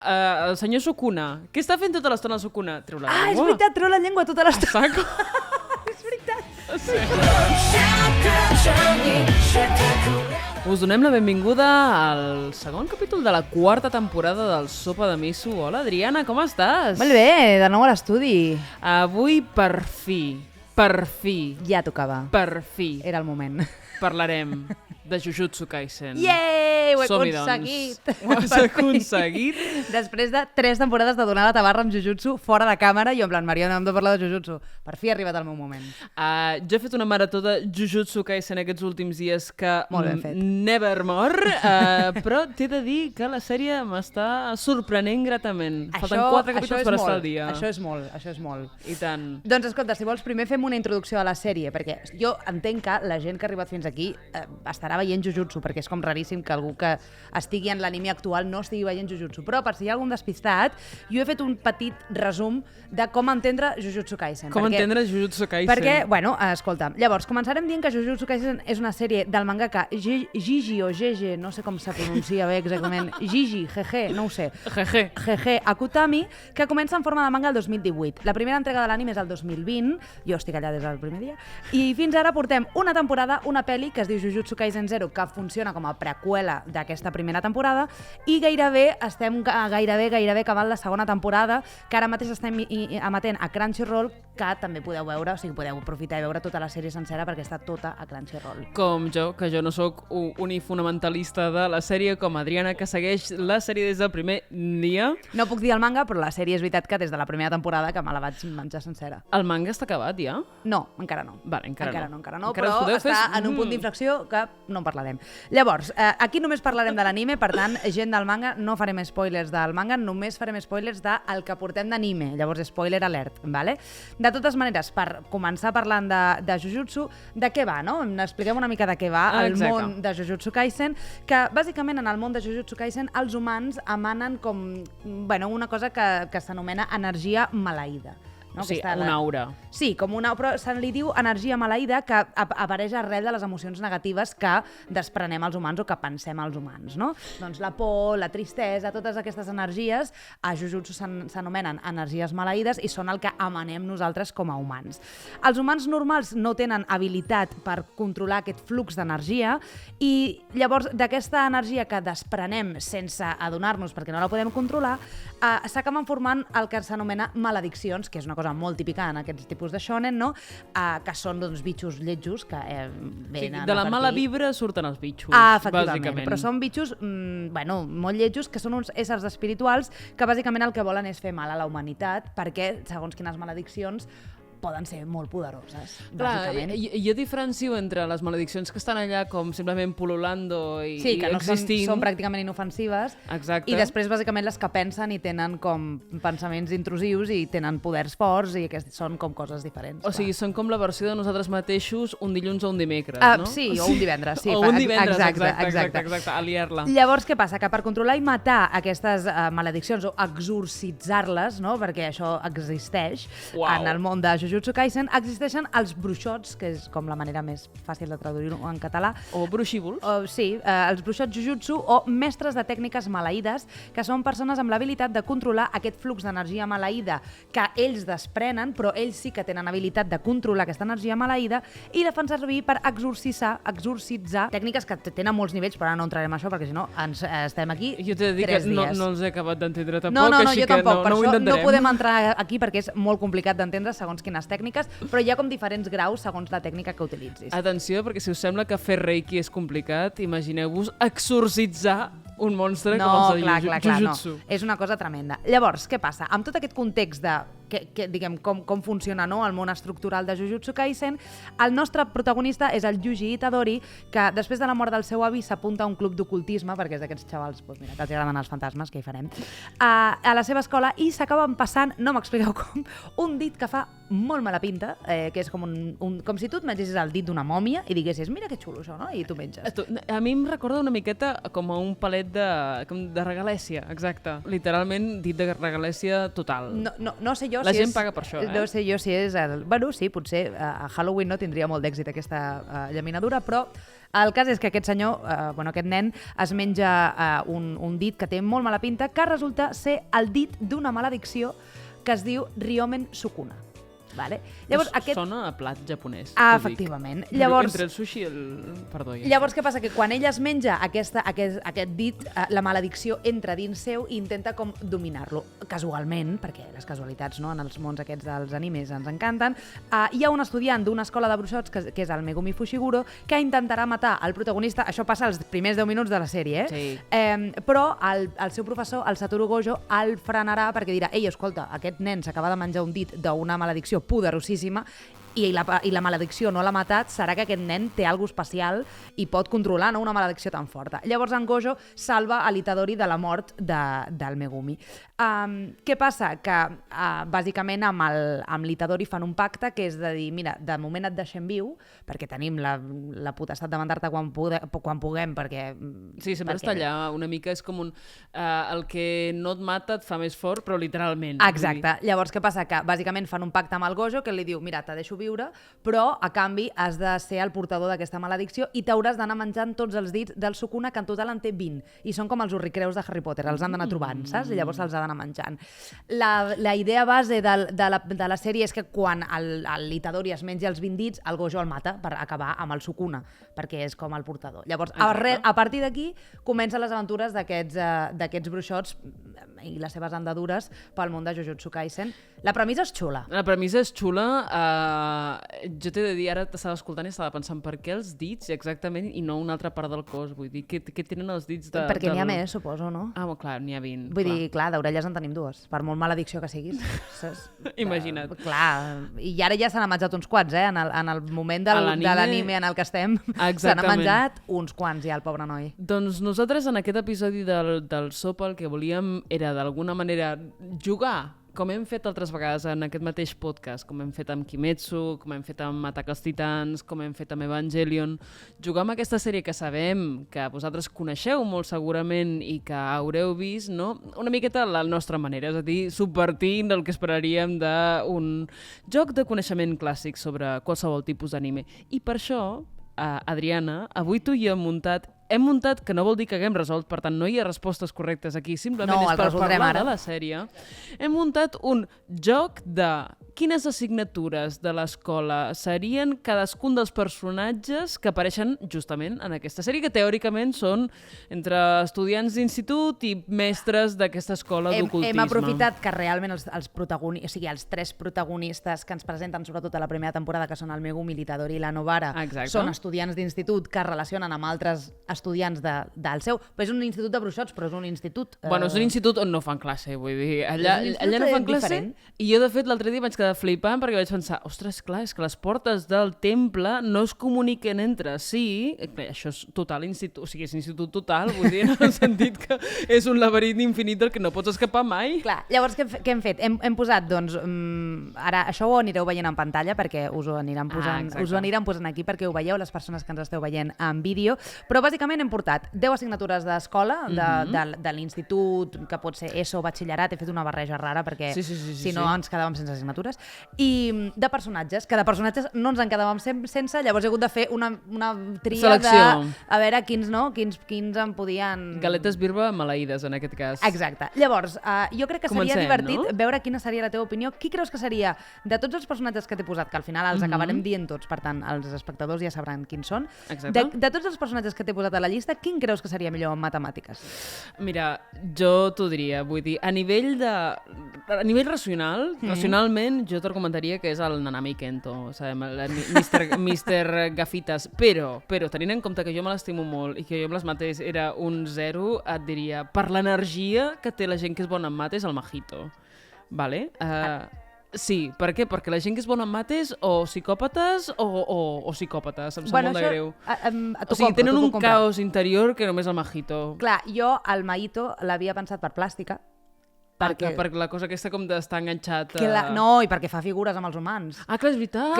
El senyor Sukuna. Què està fent tota l'estona el Sukuna? Treu la llengua. És veritat, treu la llengua tota l'estona. Saco? És veritat. Sí. Us donem la benvinguda al segon capítol de la quarta temporada del Sopa de Miso. Hola, Adriana, com estàs? Molt bé, de nou a l'estudi. Avui, per fi, Ja tocava. per fi, Era el moment. parlarem de Jujutsu Kaisen. Yeeey! Ho he Som-hi, aconseguit! doncs. Ho has Per fi. aconseguit? Després de 3 temporades de donar la tabarra amb Jujutsu fora de càmera, jo en plan, Mariona, hem de parlar de Jujutsu. Per fi ha arribat el meu moment. Jo he fet una marató de Jujutsu Kaisen aquests últims dies que Molt ben fet. never mor, però t'he de dir que la sèrie m'està sorprenent gratament. Falten 4 capítols per estar al dia. Això és molt. I tant. Doncs escolta, si vols, primer fem una introducció a la sèrie, perquè jo entenc que la gent que ha arribat fins aquí estarà veient Jujutsu, perquè és com raríssim que algú que estigui en l'anime actual no estigui veient Jujutsu. Però per si hi ha algun despistat, jo he fet un petit resum de com entendre Jujutsu Kaisen. Com entendre Jujutsu Kaisen? Perquè, bueno, escolta, llavors, començarem dient que Jujutsu Kaisen és una sèrie del mangaka Gigi o Gege, no sé com se pronuncia bé exactament, Gigi, Gege, no ho sé. Gege Akutami, que comença en forma de manga el 2018. La primera entrega de l'anime és el 2020, jo estic allà des del primer dia, i fins ara portem una temporada, una pel·li que es diu Jujutsu Kaisen Zero, que funciona com a preqüela d'aquesta primera temporada, i gairebé estem gairebé acabant la segona temporada, que ara mateix estem emetent a Crunchyroll, que també podeu veure, o sigui, podeu aprofitar i veure tota la sèrie sencera perquè està tota a Crunchyroll. Com jo, que jo no sóc unifonamentalista de la sèrie, com Adriana, que segueix la sèrie des del primer dia. No puc dir el manga, però la sèrie és veritat que des de la primera temporada que me la vaig menjar sencera. El manga està acabat, ja? No, encara no. Vale, encara no. Encara us però podeu està en un punt d'inflexió que no en parlarem. Llavors, aquí només parlarem de l'anime, per tant, gent del manga, no farem spoilers del manga, només farem spoilers del que portem d'anime. Llavors, spoiler alert, vale? De totes maneres, per començar parlant de Jujutsu, de què va, no? Expliquem una mica de què va el món de Jujutsu Kaisen, que bàsicament en el món de Jujutsu Kaisen els humans emanen com, bueno, una cosa que s'anomena energia maleïda. No? O sigui, una aura. Sí, com una, però se li diu energia maleïda que apareix arrel de les emocions negatives que desprenem els humans o que pensem els humans, no? Doncs la por, la tristesa, totes aquestes energies a Jujutsu s'anomenen energies maleïdes i són el que emanem nosaltres com a humans. Els humans normals no tenen habilitat per controlar aquest flux d'energia i llavors d'aquesta energia que desprenem sense adonar-nos perquè no la podem controlar, s'acaben formant el que s'anomena malediccions, que és una cosa molt típica en aquests tipus de shonen, no? Que són doncs, bitxos lletjos que venen de la mala vibra surten els bitxos, efectivament, bàsicament. però són bitxos bueno, molt lletjos, que són uns éssers espirituals que bàsicament el que volen és fer mal a la humanitat perquè, segons quines malediccions, poden ser molt poderoses, bàsicament. Jo diferencio entre les malediccions que estan allà com simplement pol·lulando i sí, que no existint. són pràcticament inofensives. Exacte. I després, bàsicament, les que pensen i tenen com pensaments intrusius i tenen poders forts i que són com coses diferents. O sigui, són com la versió de nosaltres mateixos un dilluns o un dimecres, no? Sí, o un divendres. Sí, o un divendres, exacte. A liar-la. Llavors, què passa? Que per controlar i matar aquestes malediccions o exorcitzar-les, no? Perquè això existeix en el món de Jujutsu Kaisen, existeixen els bruixots, que és com la manera més fàcil de traduir-ho en català. O bruixívols. Sí, els bruixots Jujutsu o mestres de tècniques maleïdes, que són persones amb l'habilitat de controlar aquest flux d'energia maleïda que ells desprenen, però ells sí que tenen habilitat de controlar aquesta energia maleïda i la fan servir per exorcitzar tècniques que tenen molts nivells, però ara no entrarem en això perquè si no estem aquí 3 dies. Jo t'he de dir que no els he acabat d'entendre tampoc, no, així jo tampoc, que no ho intentarem. No podem entrar aquí perquè és molt complicat d'entendre segons quines tècniques, però hi ha com diferents graus segons la tècnica que utilitzis. Atenció, perquè si us sembla que fer reiki és complicat, imagineu-vos exorcitzar un monstre com els de Jujutsu. No. És una cosa tremenda. Llavors, què passa? Amb tot aquest context de diguem, com funciona, no, el món estructural de Jujutsu Kaisen, el nostre protagonista és el Yuji Itadori, que després de la mort del seu avi s'apunta a un club d'ocultisme, perquè és d'aquests xavals que els agraden els fantasmes, que hi farem, a la seva escola, i s'acaben passant, no m'expliqueu com, un dit que fa molt mala pinta, que és com com si tu et mengessis el dit d'una mòmia i diguessis, mira que xulo això, no? I tu menges. A mi em recorda una miqueta com a un palet de regalèsia, exacte. Literalment dit de regalèsia total. No sé jo La gent paga per això, No sé jo si és... Bueno, sí, potser a Halloween no tindria molt d'èxit aquesta llaminadura, però el cas és que aquest senyor, aquest nen, es menja un dit que té molt mala pinta, que resulta ser el dit d'una maledicció que es diu Ryomen Sukuna. Vale? Llavors, sona a plat japonès. Efectivament. Llavors, entre el sushi i el... Perdó. Llavors, què passa? Que quan ell es menja aquest dit, la maledicció entra dins seu i intenta com dominar-lo. Casualment, perquè les casualitats en els mons aquests dels animes ens encanten, hi ha un estudiant d'una escola de bruixots, que és el Megumi Fushiguro, que intentarà matar el protagonista. Això passa als primers 10 minuts de la sèrie, Sí. Però el seu professor, el Satoru Gojo, el frenarà perquè dirà: ei, escolta, aquest nen s'acaba de menjar un dit d'una maledicció poderosíssima i la maledicció no l'ha matat, serà que aquest nen té alguna especial i pot controlar una maledicció tan forta. Llavors en Gojo salva a l'Itadori de la mort del Megumi. Què passa? Que bàsicament amb l'Itadori fan un pacte que és de dir: mira, de moment et deixem viu perquè tenim la potestat de mandar-te quan puguem, perquè... Sí, sempre està allà, una mica és com el que no et mata et fa més fort, però literalment. Exacte. Llavors què passa? Que bàsicament fan un pacte amb el Gojo que li diu: mira, te deixo viure, però a canvi has de ser el portador d'aquesta maledicció i t'hauràs d'anar menjant tots els dits del Sukuna, que en total en té 20, i són com els urricreus de Harry Potter, els han d'anar trobant, saps? I llavors se'ls ha d'anar menjant. La idea base de la sèrie és que quan l'Itadori es menja els 20 dits, el Gojo el mata per acabar amb el Sukuna, perquè és com el portador. Llavors, a partir d'aquí, comencen les aventures d'aquests bruixots i les seves andadures pel món de Jujutsu Kaisen. La premissa és xula. La premissa és xula. Jo t'he de dir, ara t'estava escoltant i estava pensant per què els dits exactament i no una altra part del cos. Vull dir, què tenen els dits Perquè n'hi ha més, suposo, no? Bueno, clar, n'hi ha 20. Vull dir, clar, d'orelles en tenim dues, per molt maledicció que siguis. Imagina't. Clar, i ara ja se n'ha menjat uns quants, en el moment de l'anime en el que estem, se n'ha menjat uns quants ja, el pobre noi. Doncs nosaltres en aquest episodi del Sopa el que volíem era d'alguna manera jugar, com hem fet altres vegades en aquest mateix podcast, com hem fet amb Kimetsu, com hem fet amb Atac als Titans, com hem fet amb Evangelion, jugar amb aquesta sèrie que sabem que vosaltres coneixeu molt segurament i que haureu vist, no? Una miqueta la nostra manera, és a dir, subvertint el que esperaríem d'un joc de coneixement clàssic sobre qualsevol tipus d'anime. I per això, Adriana, avui tu i jo hem muntat, que no vol dir que haguem resolt, per tant no hi ha respostes correctes aquí, simplement és per parlar de la sèrie. Hem muntat un joc de quines assignatures de l'escola serien cadascun dels personatges que apareixen justament en aquesta sèrie, que teòricament són entre estudiants d'institut i mestres d'aquesta escola d'ocultisme. Hem aprofitat que realment els tres protagonistes que ens presenten, sobretot a la primera temporada, que són el Megumi, l'Itadori i la Novara, són estudiants d'institut que es relacionen amb altres estudiants del seu... Però és un institut de bruixots, però és un institut... Bueno, és un institut on no fan classe, vull dir, allà no fan classe, diferent. I jo, de fet, l'altre dia vaig quedar flipant perquè vaig pensar, ostres, clar, és que les portes del temple no es comuniquen entre si, això és total institut, o sigui, és institut total, vull dir, en el sentit que és un laberint infinit del que no pots escapar mai. Clar, llavors què hem fet? Hem posat, doncs, ara això ho anireu veient en pantalla perquè us ho aniran posant aquí perquè ho veieu, les persones que ens esteu veient en vídeo, però bàsicament hem portat 10 assignatures d'escola, de l'institut, que pot ser ESO, batxillerat, he fet una barreja rara perquè si no ens quedàvem sense assignatures, i de personatges, que de personatges no ens en quedàvem sense, llavors he hagut de fer una tria selecció. A veure quins en podien... Galetes birba maleïdes, en aquest cas. Exacte. Llavors, jo crec que seria divertit veure quina seria la teva opinió. Qui creus que seria, de tots els personatges que t'he posat, que al final els acabarem dient tots, per tant, els espectadors ja sabran quins són, de tots els personatges que t'he posat a la llista, quin creus que seria millor en matemàtiques? Mira, jo t'ho diria, vull dir, a nivell racional, racionalment, jo t'argumentaria que és el Nanami Kento, sabem, el Mr. Gafitas, però tenint en compte que jo me l'estimo molt i que jo amb les mates era un 0, et diria, per l'energia que té la gent que és bona en mates, el Majito. Vale? Sí, per què? Perquè la gent que és bona en mates o psicòpates o psicòpates, em sap molt de greu. O sigui, tenen un caos interior que només el Majito. Clar, jo el Mahito l'havia pensat per plàstica, perquè la cosa aquesta com d'estar enganxat... No, i perquè fa figures amb els humans. Ah, clar, és veritat!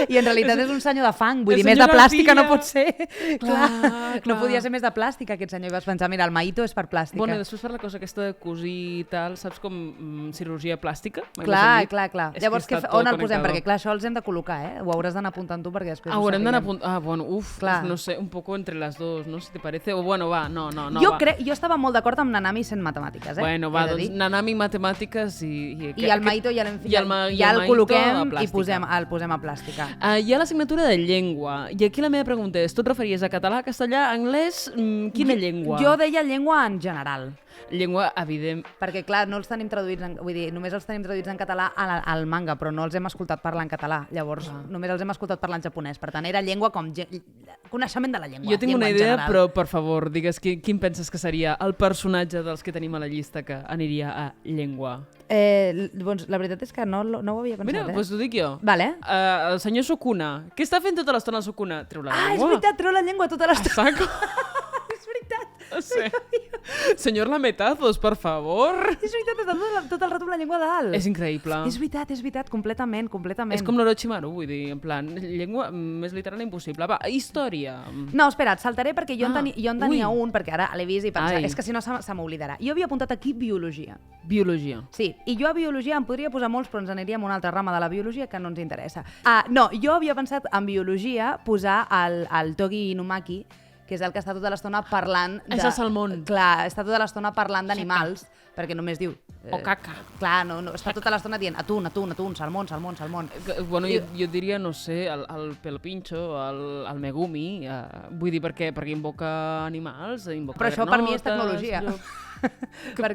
I en realitat és un senyor de fang, vull El dir, més de senyor plàstica no García. pot ser. Clar, no clar. podia ser més de plàstica aquest senyor. I vas pensar, mira, el Maito és per plàstica. Bueno, i després per la cosa aquesta de cosir i tal, saps com cirurgia plàstica? Mai Clar, m'has sentit? clar. És que Llavors, està tot on el posem? conectado. Perquè clar, això els hem de col·locar, Ho hauràs d'anar apuntant tu perquè després ho Haurem d'anar sapiguem. bueno, Clar. no sé, un poco entre las dos, ¿no? Si te parece. O bueno, va, no, Jo estava molt d'acord amb Nanami sent matemàtiques, Bueno, va, he de doncs dir. Nanami matemàtiques I el Maito ja l'hem i el Ma- i ja el el Maito a col·loquem i plàstica. el posem a plàstica. Hi ha l'assignatura de llengua. I aquí la meva pregunta és, tu et referies a català, castellà, anglès? Quina llengua? Jo deia llengua en general. Llengua, evident. Perquè, clar, no els tenim traduïts, vull dir, només els tenim traduïts en català al manga, però no els hem escoltat parlar en català. Llavors, només els hem escoltat parlar en japonès. Per tant, era llengua com... coneixement de la llengua. Jo tinc llengua una en idea, general. però, per favor, digues quin penses que seria el personatge dels que tenim a la llista que aniria a llengua? Doncs la veritat és que no ho havia pensat, Mira, doncs t'ho dic jo. Vale. El senyor Sukuna. Què està fent tota l'estona el Sukuna? Treu la Ah, és llengua. veritat, treu la llengua tota l'estona. Saco. És veritat. Sí. Senyor Lametazos, per favor. És veritat, està tot el rato amb la llengua dalt. És increïble. És veritat, completament. És com l'Orochimaru, vull dir, en plan, llengua més literal impossible. Va, història. No, espera't, saltaré perquè jo en tenia ui. un, perquè ara l'he vist i pensava, Ai. és que si no se m'oblidarà. Jo havia apuntat aquí biologia. Biologia. Sí, i jo a biologia em podria posar molts, però ens aniríem a una altra rama de la biologia que no ens interessa. No, jo havia pensat en biologia posar el Togi Inumaki, que és el que està tota l'estona parlant... És el salmón. Clar, està tota l'estona parlant d'animals, perquè només diu... O caca. Clar, no, està tota l'estona dient atún, salmón. Bueno, jo diria, no sé, el Pelopincho, el Megumi, vull dir, perquè invoca animals, invoca Però això per mi és granotes, tecnologia.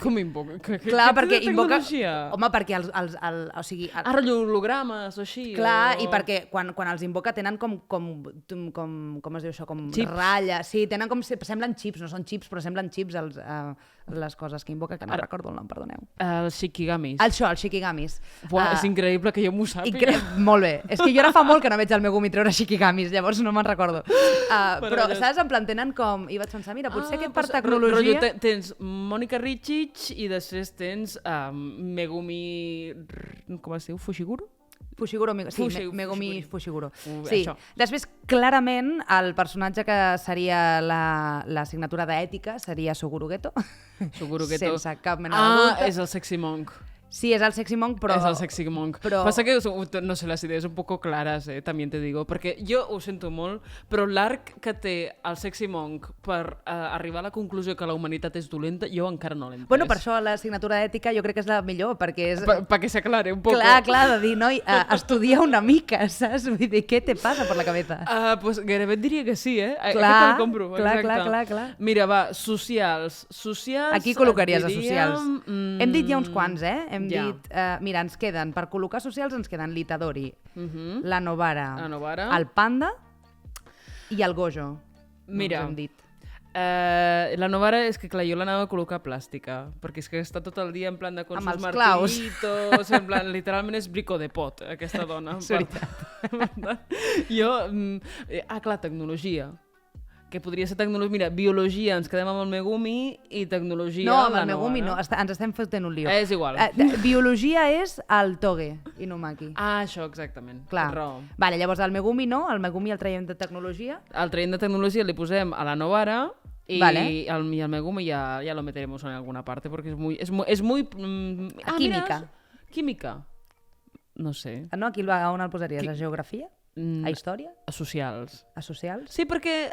Com invoca? Clar, perquè té de invoca... tecnologia? Home, perquè o sigui... Rotllo hologrames o així. Clar, o... i perquè quan els invoca tenen com es diu això? Com Xips. ratlla. Sí, tenen com... Semblen xips, no són xips, però semblen xips les coses que invoca, que no recordo el nom, perdoneu. Els Shikigamis. Això, els shikigamis. Buah, és increïble que jo m'ho sàpiga. Molt bé. És que jo ara fa molt que no veig el Megumi treure shikigamis, llavors no me'n recordo. Però, saps, en plan, tenen com... I vaig pensar, mira, potser aquest per tecnologia... Rotllo, tens Mónica Richic i després tens Megumi... Com es diu? Fushiguro? Fushiguro, sí, Megumi Fushiguro. Sí. Això. Després, clarament, el personatge que seria l'assignatura d'ètica seria Suguru Geto. Suguru Geto. Sense cap mena de dubte. És el Sexy Monk. Sí, és el Sexy Monk, però... És el Sexy Monk. Però... Passa que, no sé, les idees un poco claras, también te digo, perquè jo ho sento molt, però l'arc que té el Sexy Monk per arribar a la conclusió que la humanitat és dolenta, jo encara no l'he entès. Bueno, per això l'assignatura d'ètica jo crec que és la millor, perquè és... Perquè s'aclare un poco. Clar, de dir, noi, estudia una mica, saps? Vull dir, què te passa per la cabeza? Pues gairebé et diria que sí, Clar, Aquest te'l compro. clar. Mira, va, socials. Aquí col·locaries a diríem, socials. Hem dit ja uns quants, Hem ja. dit... mira, ens queden, per col·locar socials ens queden l'Itadori, la Novara, el Panda i el Gojo. Mira, no ens hem dit. la Novara és que, clar, jo l'anava a col·locar plàstica, perquè és que està tot el dia en plan de con Amb sus els claus. martillitos, en plan, literalment és brico de pot, aquesta dona. És veritat. Jo, clar, tecnologia. Que podria ser tecnologia... Mira, biologia, ens quedem amb el Megumi, i tecnologia... No, amb la el Megumi Novara. no, ens estem fent un lío. És igual. Biologia és el Toge Inumaki. Això, exactament. Clar. Tens raó. Vale, llavors el Megumi no, el Megumi el traiem de tecnologia. El traient de tecnologia li posem a la Novara i Vale. el Megumi ya lo meteremos en alguna parte porque es muy química. Química. No sé. No, aquí on el posaries? A geografia? A història? A socials. A socials? Sí, perquè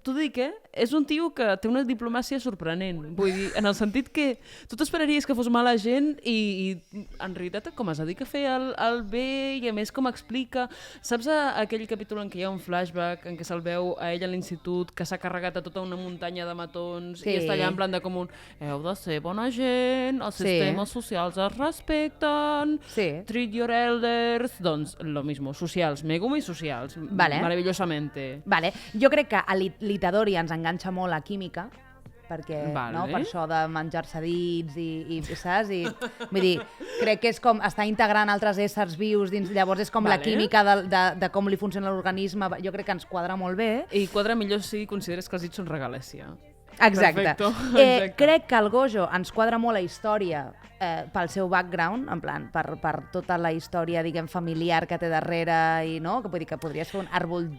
t'ho dic, és un tio que té una diplomàcia sorprenent. Vull dir, en el sentit que tu t'esperaries que fos mala gent i en realitat com es dedica a fer el bé i a més com explica. Saps aquell capítol en què hi ha un flashback en què se'l veu a ell a l'institut que s'ha carregat a tota una muntanya de matons i està allà en plan de com un heu de ser bona gent, els sistemes socials es respecten, treat your elders, doncs lo mismo, socials, Megumi socials, maravillosamente. Vale. Jo crec que a l'Itadori ens enganxa molt a química, perquè, no, per això de menjar-se dits i saps? I, vull dir, crec que és com estar integrant altres éssers vius dins, llavors és com la química de com li funciona l'organisme, jo crec que ens quadra molt bé. I quadra millor si consideres que els dits són regalèssia. Exacte. Perfecto. Exacte. Crec que el Gojo ens quadra molt la història pel seu background, en plan, per tota la història, diguem, familiar que té darrere i, no? Que vull dir que podries fer un àrbol...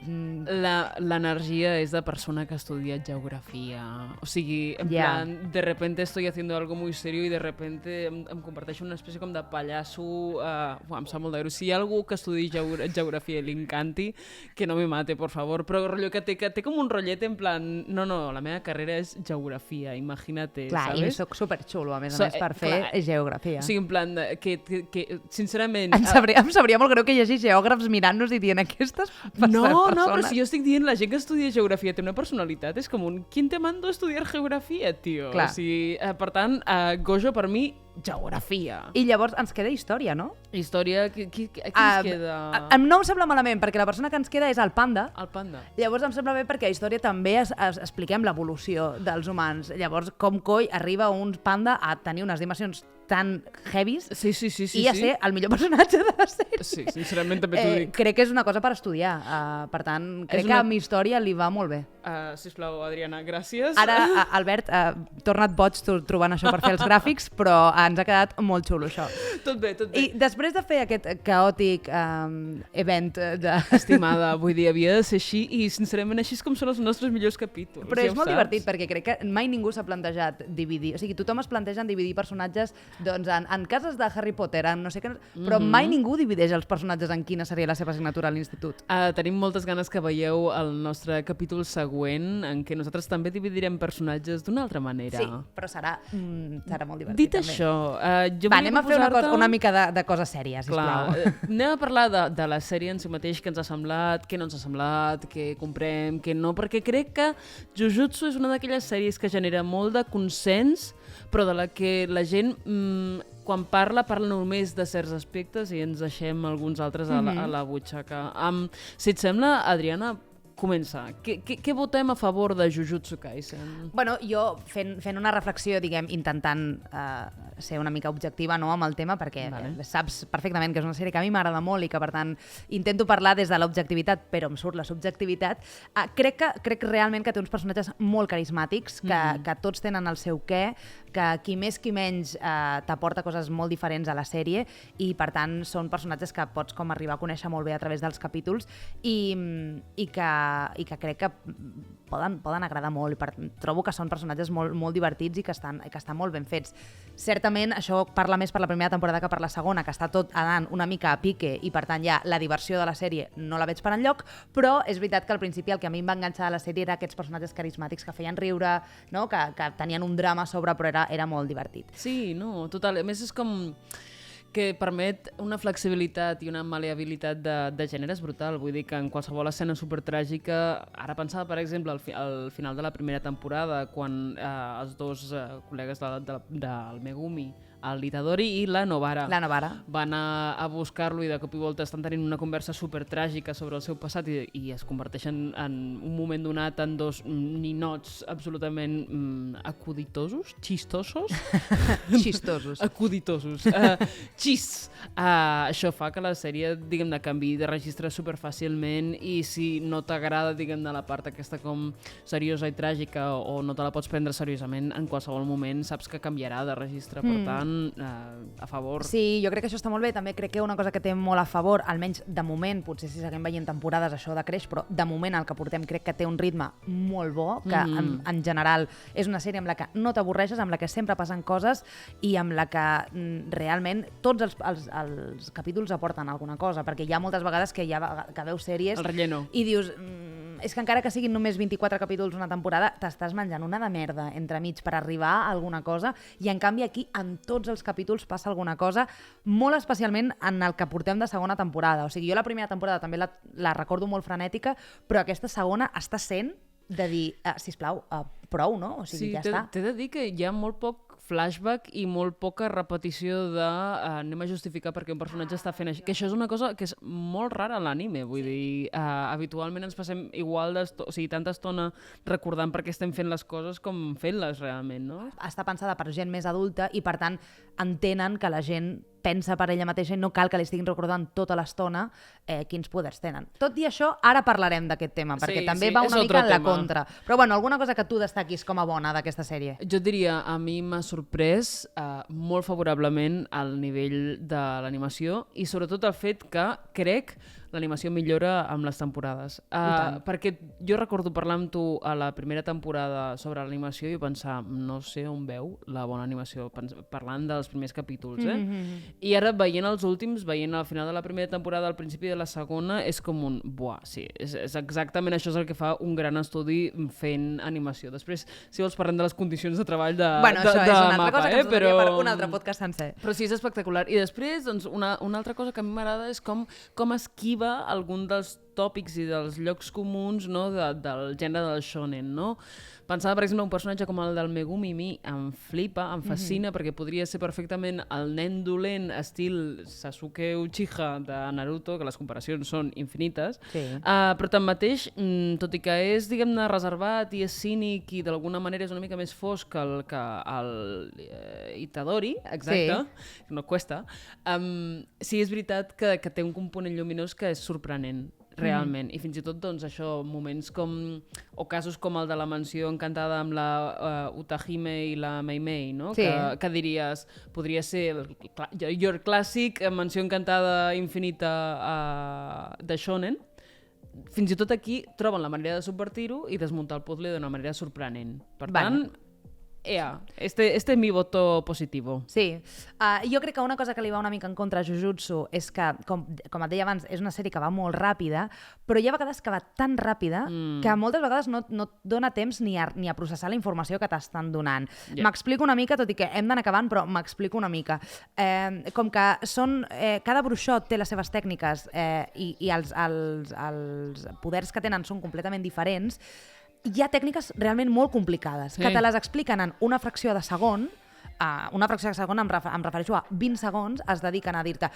L'energia és de persona que ha estudiat geografia. O sigui, en plan, de repente estoy haciendo algo muy serio y de repente em converteixo en una espècie com de pallasso. Em sap molt de greu. Si hi ha algú que estudi geografia i li encanti, que no me mate, por favor. Però rotllo que té com un rotllet en plan... No, la meva carrera és geografia, imagínate, clar, ¿sabes? I soc superxulo, a més per fer geografia. O sigui, en plan, que sincerament... Em sabria molt greu que hi hagi geògrafs mirant-nos i dient aquestes persones. No, però si jo estic dient la gent que estudia geografia té una personalitat, és com un... ¿Quién te mandó a estudiar geografia, tio? Clar. O sigui, per tant, Gojo per mi, geografia. I llavors ens queda història, no? Història, qui ens queda? No em sembla malament, perquè la persona que ens queda és el panda. El panda. Llavors em sembla bé perquè a història també expliquem l'evolució dels humans. Llavors, com coi arriba un panda a tenir unes dimensions tan heavies i a ser el millor personatge de la sèrie. Sí, sincerament també t'ho dic. Crec que és una cosa per estudiar. Per tant, crec que amb història li va molt bé. Sisplau, Adriana, gràcies. Ara, Albert, torna't boig trobant això per fer els gràfics, però ens ha quedat molt xulo, això. Tot bé. I després de fer aquest caòtic event de... Estimada, vull dir, havia de ser així i, sincerament, així és com són els nostres millors capítols. Però és molt divertit, perquè crec que mai ningú s'ha plantejat dividir. O sigui, tothom es planteja dividir personatges doncs, en cases de Harry Potter, en no sé què... Però mai ningú divideix els personatges en quina seria la seva assignatura a l'institut. Tenim moltes ganes que veieu el nostre capítol següent, en què nosaltres també dividirem personatges d'una altra manera. Sí, però serà molt divertit. Dit també. això, anem a fer una mica de cosa sèria, sisplau. Anem a parlar de la sèrie en si mateix, què ens ha semblat, què no ens ha semblat, què comprem, què no, perquè crec que Jujutsu és una d'aquelles sèries que genera molt de consens, però de la que la gent, quan parla només de certs aspectes i ens deixem alguns altres a la butxaca. Si et sembla, Adriana, comença. Què votem a favor de Jujutsu Kaisen? Bueno, jo fent una reflexió, diguem, intentant ser una mica objectiva, no, amb el tema, perquè saps perfectament que és una sèrie que a mi m'agrada molt i que, per tant, intento parlar des de l'objectivitat, però em surt la subjectivitat. Crec realment que té uns personatges molt carismàtics, que tots tenen el seu què, que qui més qui menys t'aporta coses molt diferents a la sèrie i, per tant, són personatges que pots com arribar a conèixer molt bé a través dels capítols i que crec que poden agradar molt. Trobo que són personatges molt divertits i que estan molt ben fets. Certament, això parla més per la primera temporada que per la segona, que està tot anant una mica a pique i, per tant, ja la diversió de la sèrie no la veig per enlloc, però és veritat que al principi el que a mi em va enganxar de la sèrie era aquests personatges carismàtics que feien riure, no? que tenien un drama a sobre, però era molt divertit. Sí, no, total. A més, és com que permet una flexibilitat i una maleabilitat de gèneres brutal. Vull dir que en qualsevol escena supertràgica, ara pensava, per exemple, al final de la primera temporada, quan els dos col·legues del Megumi, el Itadori i la Novara, van a buscar-lo i de cop i volta estan tenint una conversa supertràgica sobre el seu passat i es converteixen en un moment donat en dos ninots absolutament acuditosos, xistosos? Xistosos. Acuditosos. Això fa que la sèrie, diguem-ne, canvi de registre superfàcilment i si no t'agrada, diguem-ne, la part aquesta com seriosa i tràgica o no te la pots prendre seriosament, en qualsevol moment saps que canviarà de registre, per tant, a favor. Sí, jo crec que això està molt bé. També crec que una cosa que té molt a favor, almenys de moment, potser si seguim veient temporades això decreix, però de moment el que portem crec que té un ritme molt bo, que en general és una sèrie amb la que no t'avorreixes, amb la que sempre passen coses i amb la que realment tots els capítols aporten alguna cosa, perquè hi ha moltes vegades que veus sèries i dius és que encara que siguin només 24 capítols una temporada, t'estàs menjant una de merda entremig per arribar a alguna cosa i en canvi aquí en tots els capítols passa alguna cosa, molt especialment en el que portem de segona temporada. O sigui, jo la primera temporada també la recordo molt frenètica, però aquesta segona està sent de dir, sisplau, prou, no? O sigui, ja està. T'he de dir que hi ha molt poc flashback i molt poca repetició de anem a justificar perquè un personatge està fent això. Que això és una cosa que és molt rara a l'anime, vull dir, habitualment ens passem tanta estona recordant per què estem fent les coses com fent-les realment, no? Està pensada per gent més adulta i per tant entenen que la gent pensa per ella mateixa i no cal que li estiguin recordant tota l'estona quins poders tenen. Tot i això, ara parlarem d'aquest tema, perquè també va una mica en la contra. Però bueno, alguna cosa que tu destaquis com a bona d'aquesta sèrie? Jo diria, a mi m'ha sorprès molt favorablement el nivell de l'animació i sobretot el fet que crec l'animació millora amb les temporades. Perquè jo recordo parlar amb tu a la primera temporada sobre l'animació i pensar, no sé on veu la bona animació, parlant dels primers capítols, I ara veient els últims, veient al final de la primera temporada, al principi de la segona, és com un, buah, sí, és exactament això és el que fa un gran estudi fent animació. Després, si vols, parlem de les condicions de treball de Bueno, això és una altra cosa que ens però... per un altre podcast sencer. Però sí, és espectacular. I després, doncs, una altra cosa que a mi m'agrada és com esquiva algun dels tòpics i dels llocs comuns, no, del gènere del shonen, no? Pensava, per exemple, un personatge com el del Megumi Mi em flipa, em fascina, perquè podria ser perfectament el nen dolent estil Sasuke Uchiha de Naruto, que les comparacions són infinites, però tanmateix, tot i que és, diguem-ne, reservat i és cínic i d'alguna manera és una mica més fosc que el Itadori, exacte, no cuesta, sí és veritat que té un component lluminós que és sorprenent, realment, i fins i tot doncs, això, moments com, o casos com el de la mansió encantada amb la Utahime i la Mei-Mei, no? Que diries, podria ser your clàssic mansió encantada infinita de shonen. Fins i tot aquí troben la manera de subvertir-ho i desmuntar el puzzle d'una manera sorprenent. Per tant, este es mi voto positivo. Sí. Jo crec que una cosa que li va una mica en contra a Jujutsu és que, com et deia abans, és una sèrie que va molt ràpida, però hi ha vegades que va tan ràpida que moltes vegades no et dona temps ni a processar la informació que t'estan donant. M'explico una mica, tot i que hem d'anar acabant, però m'explico una mica. Com que cada bruixot té les seves tècniques i els poders que tenen són completament diferents, hi ha tècniques realment molt complicades, que te les expliquen en una fracció de segon, em refereixo a 20 segons, es dediquen a dir-te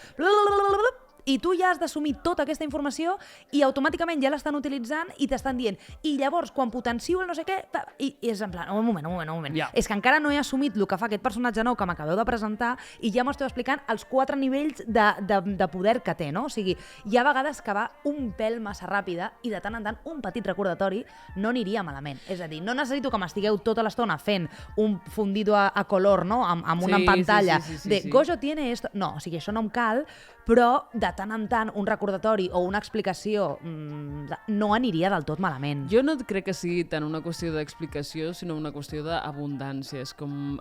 i tu ja has d'assumir tota aquesta informació i automàticament ja l'estan utilitzant i t'estan dient, i llavors quan potencio el no sé què, i és en plan, un moment. És que encara no he assumit el que fa aquest personatge nou que m'acabeu de presentar i ja m'esteu explicant els 4 nivells de poder que té, no? O sigui, hi ha vegades que va un pèl massa ràpida i de tant en tant un petit recordatori no aniria malament. És a dir, no necessito que m'estigueu tota l'estona fent un fundido a color, no? Amb una pantalla de Gojo tiene esto. No, o sigui, això no em cal, però de tant en tant un recordatori o una explicació no aniria del tot malament. Jo no crec que sigui tant una qüestió d'explicació, sinó una qüestió d'abundància. És com,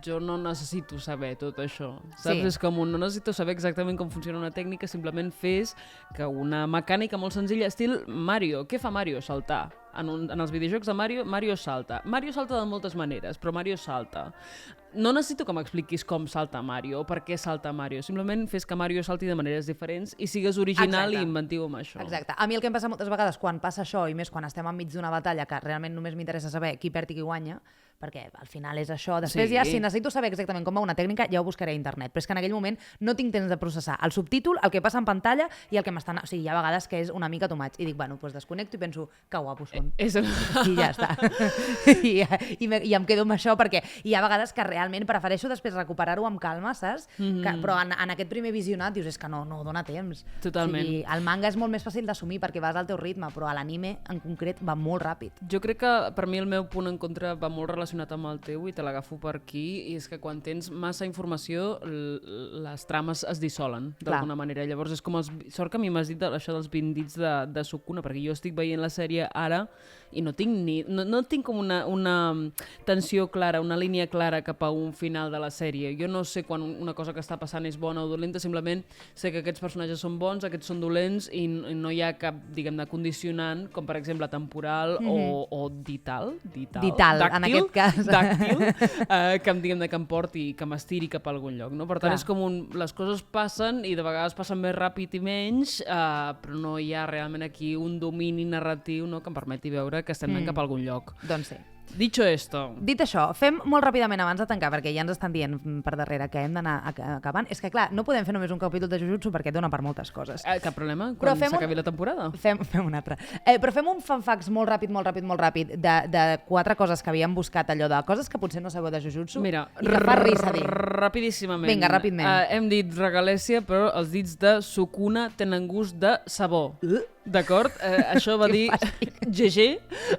jo no necessito saber tot això, saps? És com no necessito saber exactament com funciona una tècnica, simplement fes que una mecànica molt senzilla, estil Mario. Què fa Mario? Saltar. En els videojocs de Mario salta. Mario salta de moltes maneres, però Mario salta. No necessito que m'expliquis com salta Mario o per què salta Mario. Simplement fes que Mario salti de maneres diferents i sigues original i inventiu amb això. Exacte. A mi el que em passa moltes vegades quan passa això, i més quan estem enmig d'una batalla que realment només m'interessa saber qui perd i qui guanya, perquè al final és això. Després ja, si necessito saber exactament com va una tècnica, ja ho buscaré a internet. Però és que en aquell moment no tinc temps de processar el subtítol, el que passa en pantalla i el que m'estan... O sigui, hi ha vegades que és una mica too much. I dic, bueno, doncs desconnecto i penso, que guapos són. I ja està. I em quedo amb això perquè hi ha vegades que realment prefereixo després recuperar-ho amb calma, saps? Però en aquest primer visionat dius, és que no dona temps. Totalment. O sigui, el manga és molt més fàcil d'assumir perquè vas al teu ritme, però l'anime en concret va molt ràpid. Jo crec que per mi el meu punt en contra va molt relacionat amb el teu i te l'agafo per aquí, i és que quan tens massa informació les trames es dissolen d'alguna manera. Llavors és com sort que a mi m'has dit això dels 20 dits de Sukuna, perquè jo estic veient la sèrie ara i no tinc com una tensió clara, una línia clara cap a un final de la sèrie. Jo no sé quan una cosa que està passant és bona o dolenta, simplement sé que aquests personatges són bons, aquests són dolents i no hi ha cap, diguem-ne, condicionant, com per exemple temporal o dital, en aquest cas. Dàctil, que em porti, que m'estiri cap a algun lloc. No? Per tant, és com les coses passen i de vegades passen més ràpid i menys, però no hi ha realment aquí un domini narratiu, no?, que em permeti veure que estem anant cap a algun lloc. Doncs sí. Dicho esto... Dit això, fem molt ràpidament abans de tancar, perquè ja ens estan dient per darrere que hem d'anar acabant. És que, clar, no podem fer només un capítol de Jujutsu perquè dona per moltes coses. Cap problema, quan s'acabi la temporada. Fem un altre. Però fem un fanfax molt ràpid, de 4 coses que havíem buscat, allò de coses que potser no sabeu de Jujutsu. Mira, i que fa risa dir. Rapidíssimament. Vinga, ràpidament. Hem dit regalèssia, però els dits de Sukuna tenen gust de sabó. D'acord? Això va dir GG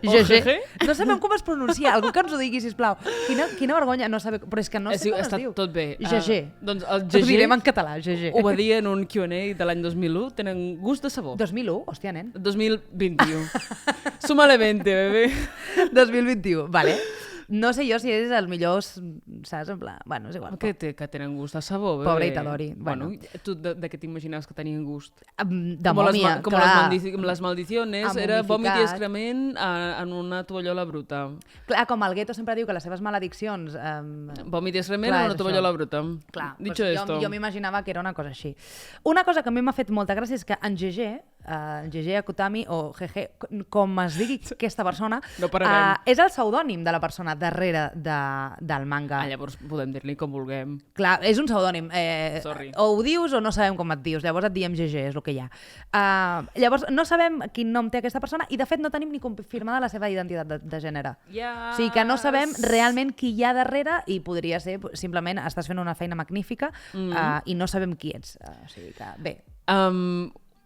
o GG. No sabem com es pronuncia. Algú que ens ho digui, sisplau. Quina vergonya. No saber, però és que no sé com es diu. Tot bé. GG. Doncs el GG... Ho direm en català, GG. Ho va dir en un Q&A de l'any 2001. Tenen gust de sabó. 2001? Hòstia, nen. 2021. Súmale 20, bebé. 2021, vale. No sé jo si és el millor, saps? En plan, bueno, és igual. Que tenen gust de sabó, bebé. Pobre Itadori. Bueno, tu de què t'imaginaves que tenien gust? De mòmia, com clar. Les maldiciones, era vòmit i excrement en una tovallola bruta. Clar, com el Gueto sempre diu que les seves malediccions... Vòmit i excrement en una tovallola bruta. Clar, Dicho esto. Jo m'imaginava que era una cosa així. Una cosa que a mi m'ha fet molta gràcia és que en GG Akutami, o GG, com es digui aquesta persona, no pararem. És el pseudònim de la persona darrere del manga. Llavors podem dir-li com vulguem. Clar, és un pseudònim. Sorry. O ho dius o no sabem com et dius. Llavors et diem GG, és el que hi ha. Llavors no sabem quin nom té aquesta persona i de fet no tenim ni confirmada la seva identitat de gènere. Yes. O sigui que no sabem realment qui hi ha darrere i podria ser simplement estàs fent una feina magnífica i no sabem qui ets. O sigui que bé.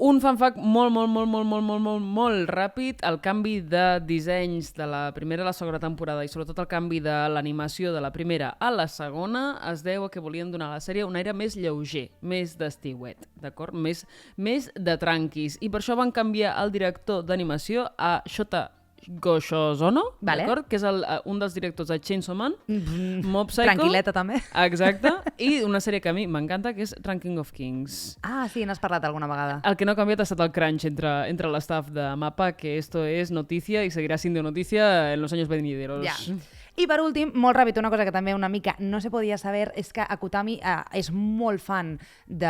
Un fanfact molt ràpid. El canvi de dissenys de la primera a la segona temporada i sobretot el canvi de l'animació de la primera a la segona es deu a que volien donar a la sèrie un aire més lleuger, més d'estiuet, d'acord? Més de tranquis. I per això van canviar el director d'animació a Shota Goshozono, d'acord? Que és un dels directors de Chainsaw Man, Mob Psycho. Tranquil·leta, també. Exacte. I una sèrie que a mi m'encanta, que és Ranking of Kings. Ah, sí, n'has parlat alguna vegada. El que no ha canviat ha estat el crunch entre l'estaff de MAPPA, que esto es noticia y seguirá siendo noticia en los años venideros. Ja. I per últim, molt ràpid, una cosa que també una mica no se podia saber és que Akutami és molt fan de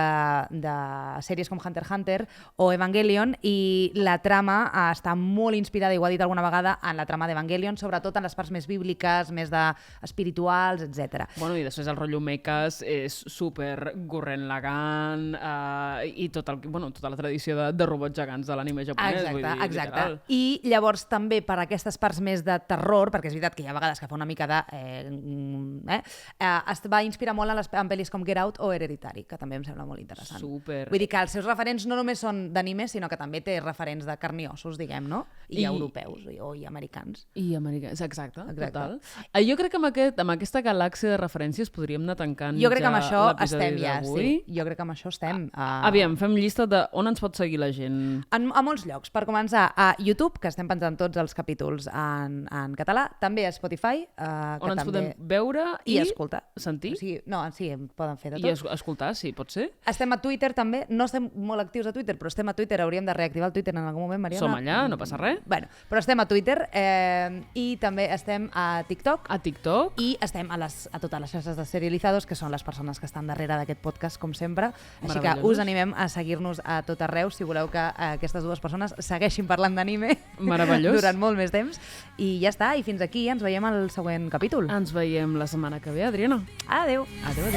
sèries com Hunter x Hunter o Evangelion i la trama està molt inspirada, i ho ha dit alguna vegada, en la trama d'Evangelion, sobretot en les parts més bíbliques, més espirituals, etc. Bueno, i després el rotllo mechas és super Gurren Lagann i tota la tradició de robots gegants de l'anime japonès. Exacte. Literal. I llavors també per aquestes parts més de terror, perquè és veritat que hi ha vegades que fa una mica de... es va inspirar molt en pel·lis com Get Out o Hereditary, que també em sembla molt interessant. Super. Vull dir que els seus referents no només són d'anime, sinó que també té referents de carn i ossos, diguem, no? I europeus, i americans. I americans, exacte. Total. Jo crec que amb aquesta galàxia de referències podríem anar tancant jo crec que amb ja això l'episodi estem ja, d'avui. sí. Jo crec que amb això estem. Aviam, fem llista de on ens pot seguir la gent. A molts llocs. Per començar, a YouTube, que estem pensant tots els capítols en català, també a Spotify, on ens podem veure i escoltar. Sentir? O sigui, no, sí, poden fer de tot. I escoltar, sí, pot ser. Estem a Twitter també, no estem molt actius a Twitter, però estem a Twitter, hauríem de reactivar el Twitter en algun moment, Mariana. Som allà, no passa res. Bueno, però estem a Twitter i també estem a TikTok. A TikTok. I estem a totes les xarxes de Serializados, que són les persones que estan darrere d'aquest podcast, com sempre. Així que us animem a seguir-nos a tot arreu, si voleu que aquestes dues persones segueixin parlant d'anime durant molt més temps. I ja està, i fins aquí ens veiem al següent capítol. Ens veiem la setmana que ve, Adriana. Adéu. Adéu.